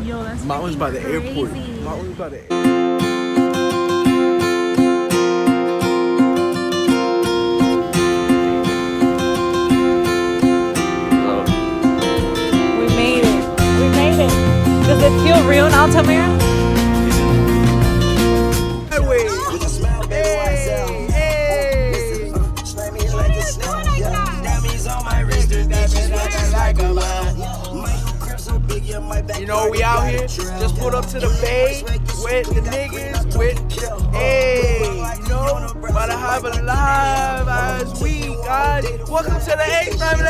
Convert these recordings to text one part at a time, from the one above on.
Yo, that's Mountains by the crazy. airport. Mountains by the airport. We made it. We made it. Does it feel real now, Tamara? Highway. You know, we out here, just pulled up to the bay with the niggas, with, hey, you know, about to have a live ass week, guys. Welcome to the H family.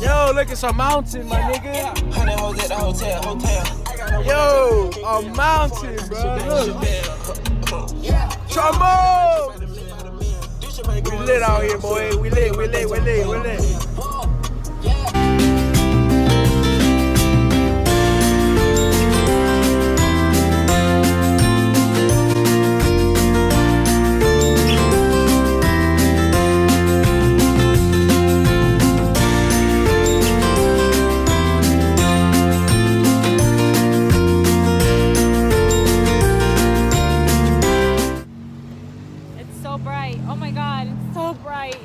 Yo, look, it's a mountain, my nigga. Yo, a mountain, bro. Look. Trombone. We lit out here, boy. We lit. It's so bright. Oh my god, it's so bright.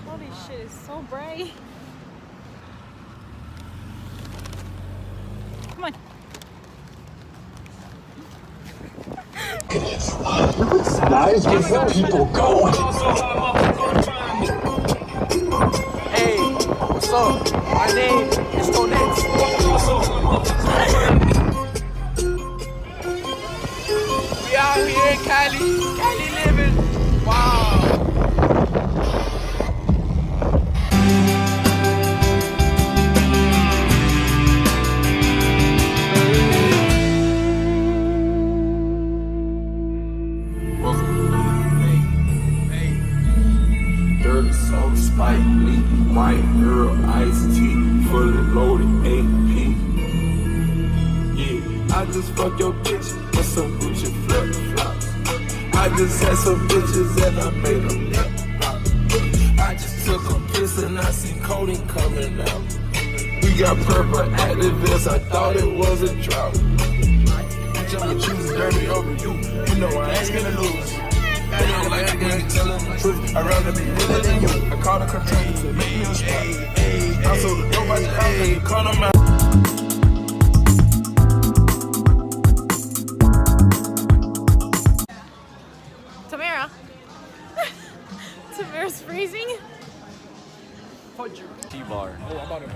Holy shit, it's so bright. Come on. Guys, before people go. Hey, what's up? My name is Tonette. We out here in Cali living. Wow. Dirty soda, Spike Lee, white girl, iced tea, fully loaded AP. Yeah, I just fuck your bitch with some Gucci flip-flops. I just had some bitches and I made them lip rock. I just took a piss and I seen codeine coming out. We got purple activists, I thought it was a drought. Bitch, I'ma choose dirty over you. You know I ain't gonna lose. I don't like it when you telling the truth. I'd rather be realer than you. I call the contractor to make me a spot. I'm so dope out the house and you call them out. Tamara. Tamara's freezing. T-bar. Oh, I'm about to.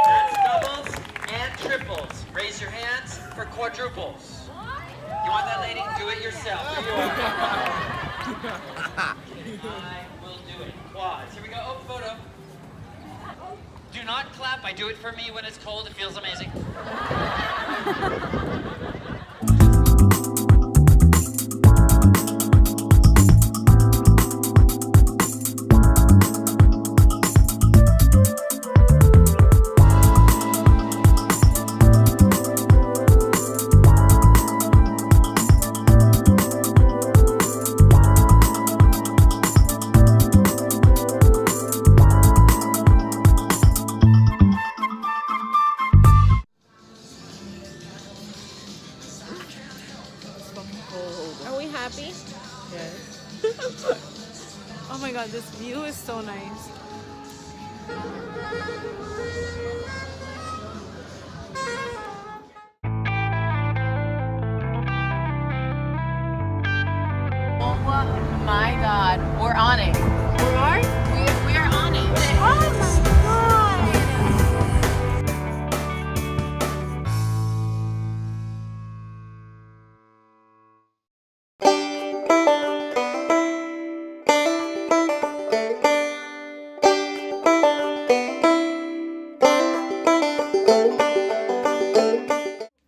That's doubles and triples. Raise your hands for quadruples. You want that, lady? Do it yourself. Here you are. I will do it. Quads. Here we go. Oh, photo. Do not clap. I do it for me when it's cold. It feels amazing. Are we happy? Yes. Oh my god, this view is so nice. Oh my god, we're on it. We are? We are on it. Oh my god!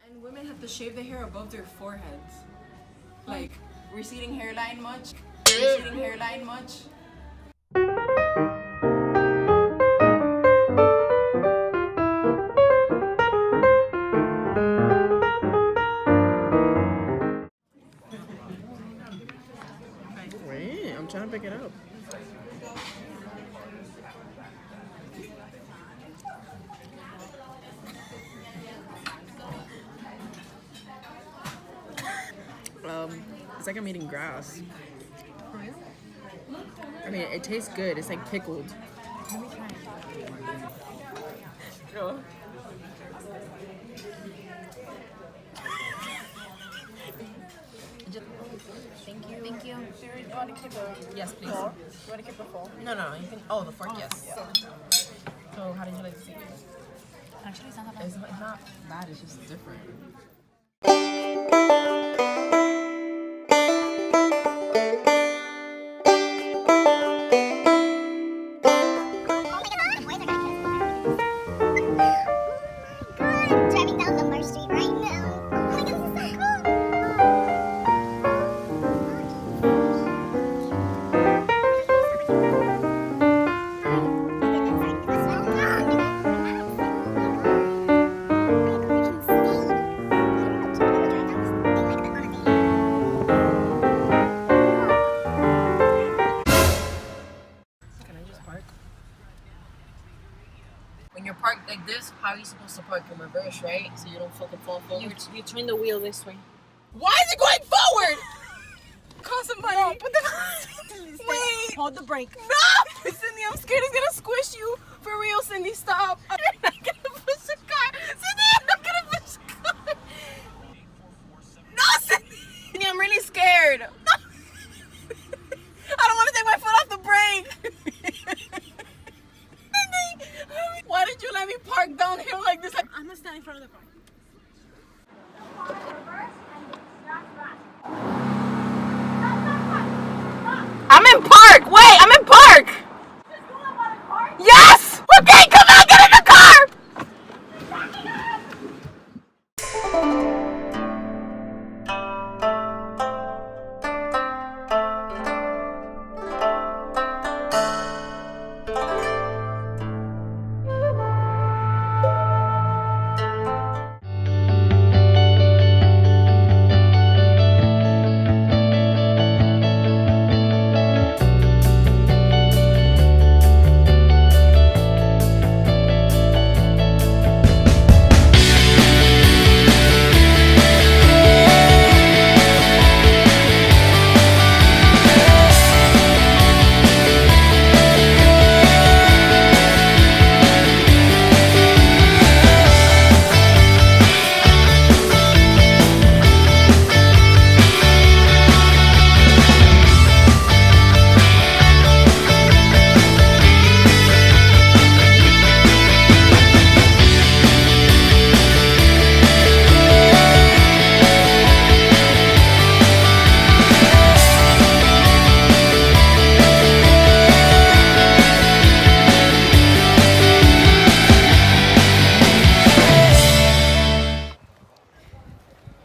And women have to shave the hair above their foreheads. Like, receding hairline much? Receding hairline much? pick it up. It's like I'm eating grass. I mean, it tastes good. It's like pickled. Let me try it. Sure. Thank you. Thank you. Do you want to keep a Yes, please. full? Do you want to keep a full? No, you can. Oh, the fork, yes. So, how did you like to see it? Actually, it's not that bad. It's not bad. It's just different. Driving down Lombard Street right now. Oh my god, this is so cool. Can I just park? When you're parked like this, how are you supposed to park in reverse, right? So you don't fucking fall forward. You turn the wheel this way. Why is it going forward? Cost some money. No, put the wait. Hold the brake. No, Cindy, I'm scared it's gonna squish you. For real, Cindy, stop. I'm not gonna push the car. Cindy, I'm not gonna push the car. No, Cindy, I'm really scared. No. I don't want to take my foot off the brake. Cindy, why did you let me park downhill like this? I'm gonna stand in front of the car. I'm in park. Wait, I'm in park. Yes. Okay, come on, get in the car.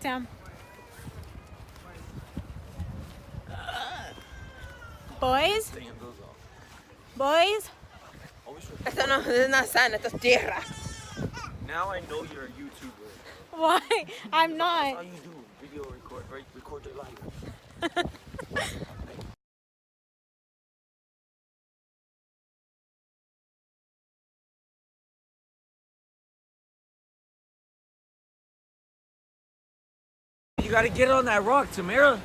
Damn. Boys? Boys? Esto no es una sana, esto es tierra. Now I know you're a YouTuber. Why? I'm That's all not. you do. Video record, right? Record your life. You gotta get on that rock, Tamara.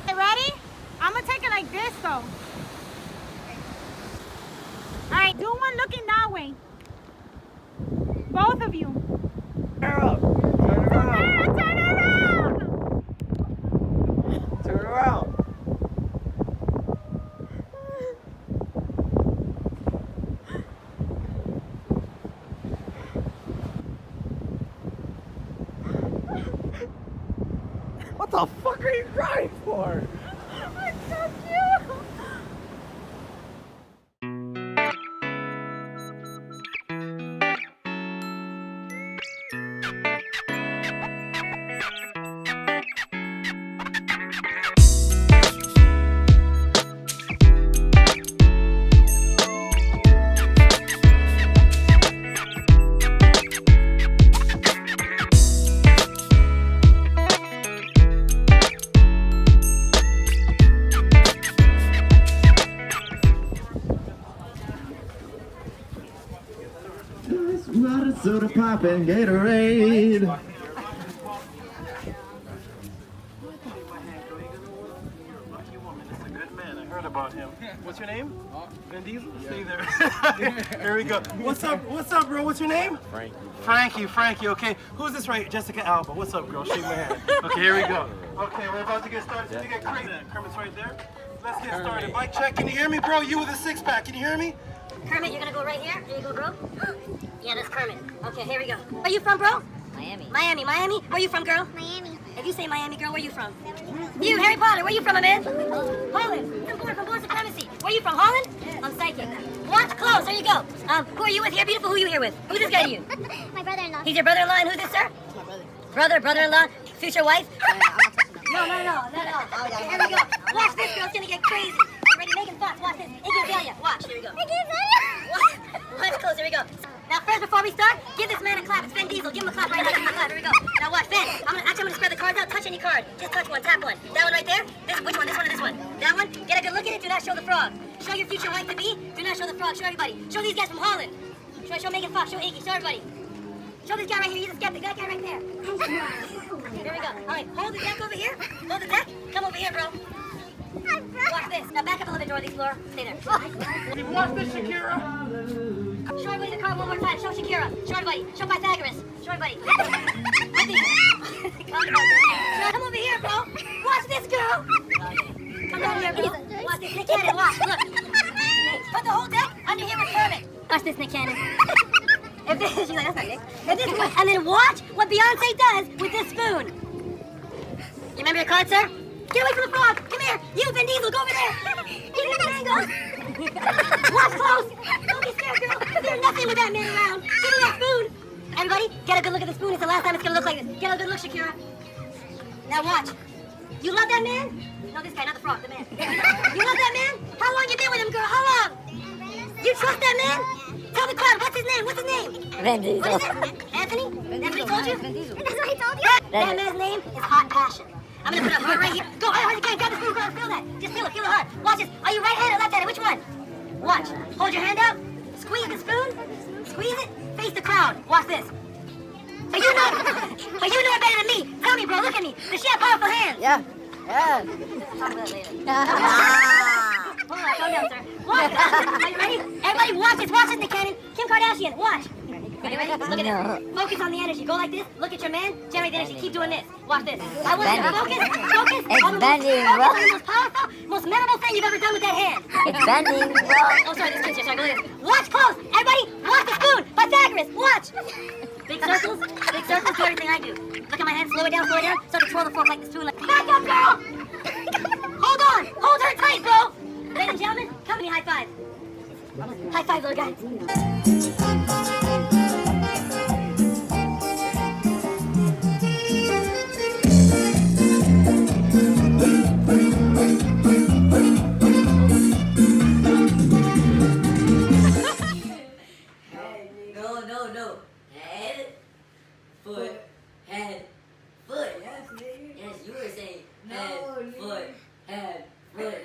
Okay, ready? I'm gonna take it like this though. Alright, do one looking that way. Both of you. Turn around. Turn around. Turn around! Turn around. What the fuck are you crying for? It's so cute! poppin' Gatorade. About him. What's your name? Vin Diesel? Stay there. Here we go. What's up, bro? What's your name? Frankie, okay. Who's this right? Jessica Alba. What's up, girl? Shake my hand. Okay, here we go. Okay, we're about to get started. So you get crazy. Kermit's right there. Let's get started. Mic check. Can you hear me, bro? You with a six-pack. Can you hear me? Kermit, you're gonna go right here. There you go, bro. Yeah, that's Kermit. Okay, here we go. Where are you from, bro? Miami. Where are you from, girl? Miami. If you say Miami, girl, where are you from? You, Harry Potter, where are you from, my man? Holland. From Born Supremacy. Where are you from, Holland? I'm psychic. Watch close, there you go. Who are you with here, beautiful? Who are you here with? Who's this guy to you? My brother-in-law. He's your brother-in-law, and who's this, sir? My brother-in-law, future wife? No. Okay, here we go. Watch this, girl, it's gonna get crazy. You ready? Megan Fox, watch this. Iggy Azalea, watch, here we go. Watch close, here we go. Now first, before we start, give this man a clap. It's Vin Diesel. Give him a clap right now. Give him a clap. Here we go. Now watch, Vin. I'm gonna spread the cards out. Touch any card. Just touch one. Tap one. That one right there. Which one? This one or this one? That one. Get a good look at it. Do not show the frog. Show your future wife to be. Do not show the frog. Show everybody. Show these guys from Holland. Show Megan Fox. Show Iggy. Show everybody. Show this guy right here. He's a skeptic. That guy right there. Here we go. All right. Hold the deck over here. Hold the deck. Come over here, bro. Watch this. Now back up a little bit, Dorothy Floor. Stay there. Watch this, Shakira. Show everybody the card one more time. Show Shakira. Show everybody. Show Pythagoras. Show everybody. Come over here, bro. Watch this, girl. Come over here, bro. Watch this, Nick Cannon. Watch. Look. Put the whole deck under here with Kermit. Watch this, Nick Cannon. If this, she's like, that's not Nick. If this, and then watch what Beyonce does with this spoon. You remember your card, sir? Get away from the frog. Come here. You, Vin Diesel, go over there. Give me the mango. Watch close. Don't be scared, girl. There's nothing with that man around. Give me that spoon. Everybody, get a good look at the spoon. It's the last time it's going to look like this. Get a good look, Shakira. Now watch. You love that man? No, this guy, not the frog, the man. You love that man? How long you been with him, girl? How long? You trust that man? Tell the crowd, what's his name? What's his name? Vin Diesel. What is it? Anthony? That's what he told you? That's what he told you? That man's name is Hot Passion. I'm gonna put a heart right here. Go, hard again. Grab the spoon, girl. Feel that. Just feel it hard. Watch this. Are you right-handed or left-handed? Which one? Watch. Hold your hand out. Squeeze the spoon. Squeeze it. Face the crowd. Watch this. But you know it better than me. Tell me, bro. Look at me. Does she have powerful hands? Yeah. Talk about that later. Hold on, calm down, sir. Watch. Are you ready? Everybody, watch this. Watch this, Nick Cannon. Kim Kardashian. Watch. Are you ready? Look at this. Focus on the energy. Go like this. Look at your man. Generate the energy. Keep doing this. Watch this. I want you to focus. It's on the bending, focus bro. on the most powerful, most memorable thing you've ever done with that hand. It's bending, bro. Oh, sorry. This kid's here. Sorry. Go like this. Watch close. Everybody, watch the spoon. Pythagoras. Watch. Big circles. Big circles. Do everything I do. Look at my hand. Slow it down. Slow it down. So I can twirl the fork like the spoon. Like, back up, girl. Hold on. Hold her tight, bro. Ladies and gentlemen, come to me. High five. High five, little guy. No. Head, foot, head, foot. Yes, you were saying head, foot, head, foot.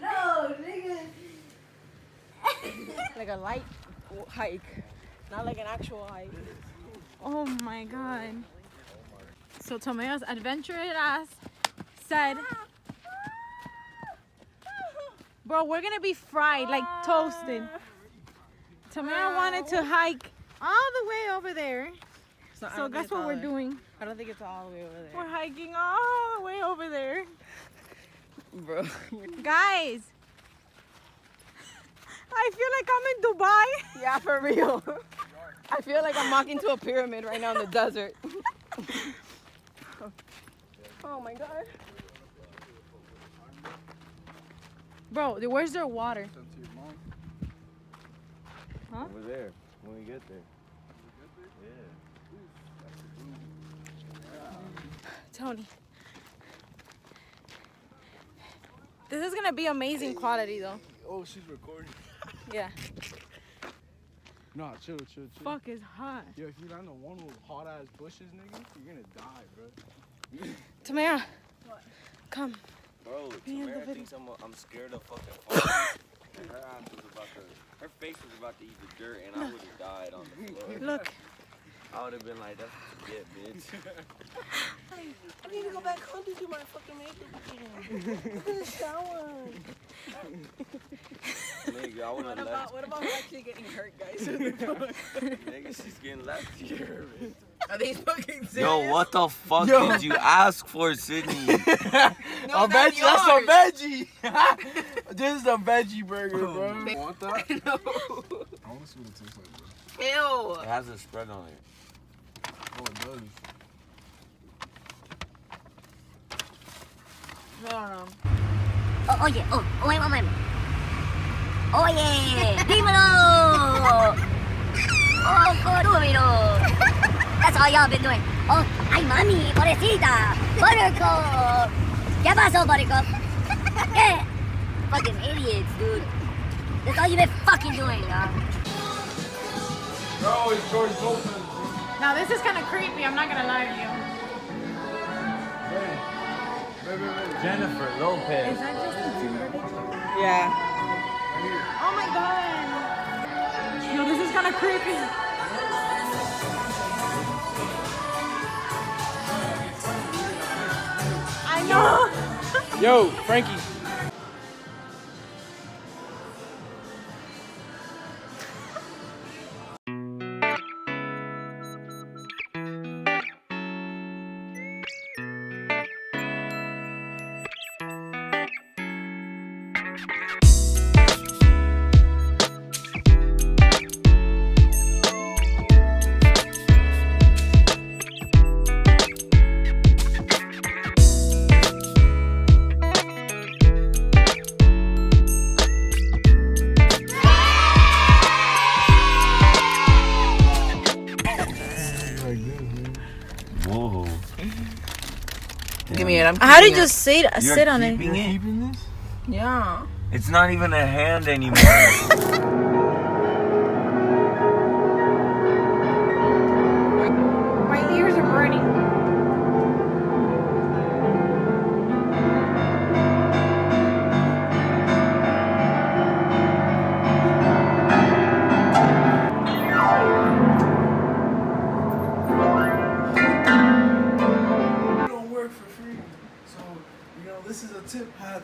No, nigga. Like a light hike, not like an actual hike. Oh my god. So Tomeo's adventurous ass said, bro, we're gonna be fried, like toasted. Tomeo wanted to hike all the way over there. So guess what we're doing? I don't think it's all the way over there. We're hiking all the way over there. Bro. Guys, I feel like I'm in Dubai. Yeah, for real. I feel like I'm walking to a pyramid right now in the desert. Oh my god. Bro, where's their water? Huh? Over there, when we get there. Tony. This is gonna be amazing quality though. Oh, she's recording. Yeah. Nah, chill. Fuck, it's hot. Yo, if you land on one of those hot ass bushes, nigga, you're gonna die, bro. Tamara. What? Come. Bro, Be in the Tamara video. thinks I'm scared of fucking falling. And her face was about to eat the dirt, and I would have died on the floor. Look. I would have been like, that's what you get, bitch. I need to go back home to do my fucking makeup again. Look at the shower. Nigga, I would've left. What about actually getting hurt, guys? Nigga, she's getting left here, bitch. Are these fucking serious? Yo, what the fuck did you ask for, Sydney? A veggie, that's a veggie. This is a veggie burger, bro. Want that? No. I want to see what it tastes like, bro. Ew. It has a spread on it. Oh, it does. No. Oh yeah. Oh wait. Oh yeah. Dímelo. Oh, Corúmelo. That's all y'all been doing. Oh, ay mami, pobrecita. Buttercup. ¿Qué pasó, Buttercup? Yeah. Fucking idiots, dude. That's all you've been fucking doing, dog. Bro, it's George Lopez. Now this is kind of creepy. I'm not gonna lie to you. Jennifer Lopez. Is that just a Yeah. Oh my god. Yo, this is kind of creepy. I know. Yo, Frankie. Whoa. Give me it. I'm How did keeping you sit on it? Keeping it? Keeping this? Yeah. It's not even a hand anymore. My ears are burning. Don't work for free. So, this is a tip hat.